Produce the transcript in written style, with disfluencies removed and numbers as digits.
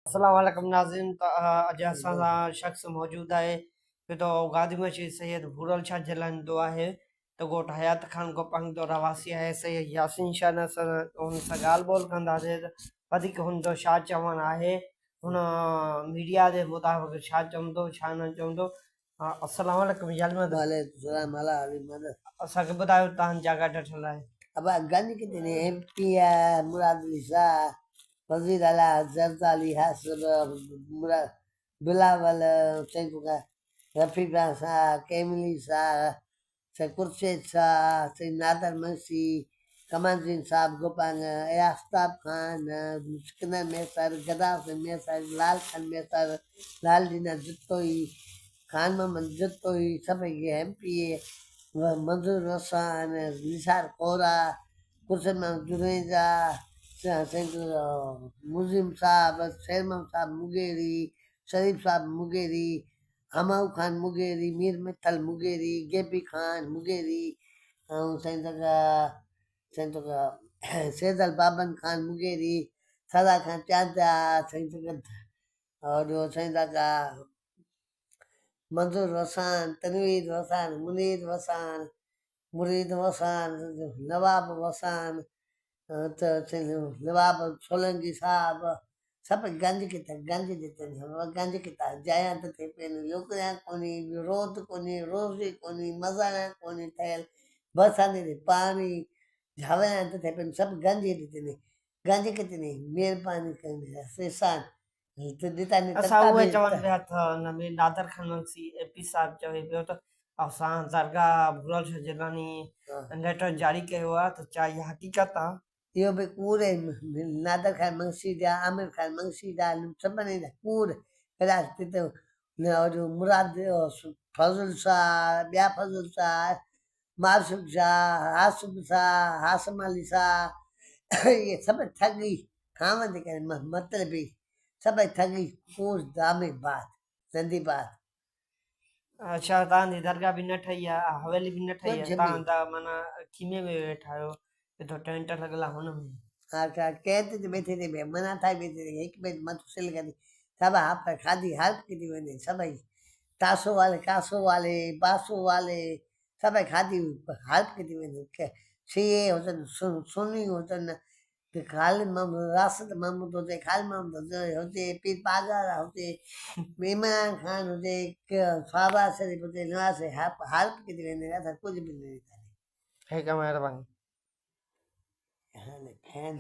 अस्सलाम वालेकुम नाज़रीन। तो अॼु असां सां शख़्स मौजूदु आहे जो गादी मस्जिद सैयद भूरल शाह जलाईंदो आहे। त घोट हयात ख़ान गोपांग जो रवासी आहे सैयद यासीन शाह न हुन सां ॻाल्हि ॿोल कंदासीं त वधीक हुन जो छा चवणु आहे, हुन मीडिया जे मुताबिक़ छा चवंदो छा न चवंदो। अस्सलाम वालेकुम यालमद, वालेकुम सलाम अला अली मदद। असांखे ॿुधायो तव्हांजी जॻह ॾिठल आहे। अब गंज कितने एमपी है मुराद अली शाह वजीर अला जरदाली हासिब मुराद बिलावल चंगा रफीका शाह केमली शाह से कुर्शेद शाह से नादर मंसी कमालदीन साहब गोपांग आस्ताब खान सिकंदर मेसर गदाफर मेसर लाल खान मेसर लाल दीना जुत्तोई खान मोहम्मद जुत्तोई सब ये एमपी मंजूर रसान निसार कोरा कुर्सन जुनेजा मुजिम साहब शेरमम साहब मुगेरी शरीफ साहब Mugeri हमाऊ Khan Mugeri Mir Mittal Mugeri गेपी Khan Mugeri सैदल बाबन खान मुगेरी सदा खान चाचा और मंजूर वसान तनवीर वसान मुनीर वसान मुरीद वसान नवाब वसान नवाब सोलंकी साहब सब गंज देते गंज किता जाया तो थे पेन लोकया कोनी रोद कोनी रोजी कोनी मजाना कोनी ठहल बरसाने दे पानी झावे तो थे पेन सब गंज देते ने गंज कितने मेहरबानी करने सेसान तो देता ने असां तत्ता उहे भी चवनि पिया त हुन में नादर खान मंसी एपी साहिब चवे पियो त असां दरगाह भूरल शाह जिलानी लेटर जारी कयो आहे, त छा इहा हक़ीक़त आहे? यो भी कूड़ है नादर खान मंशी जा आमिर खान मंशी जा सभिनी जा कूड़ रास्ते तो और मुराद फजल शाह ॿिया फजल शाह मासूम शाह हासिम शाह हासिम अली शाह ये सब ठगी खावंद करे मतलबी सब ठगी कूड़ दामे बात नंदी बात अच्छा, तव्हांजी दरगाह बि न ठही आहे, हवेली बि न ठही आहे, कुछ भी तव्हां त माना खीमे में वेठा आहियो, किथो टेंट लॻल आहे हुन में। अच्छा कहते थे बैठे थे मना था बैठे थे एक मिनट मत सिल कर सब आप खादी हेल्प की थी मैंने सब तासो वाले कासो वाले बासो वाले सब खादी हेल्प की थी मैंने सीए होतन सुनी होतन तो खाली रासद महमूद होते खाली महमूद होते पीर पागल होते इमरान खान होते साहबा शरीफ होते नवाज से हेल्प की थी मैंने ऐसा कुछ भी नहीं था ठीक है, मेहरबानी। हाँ फैन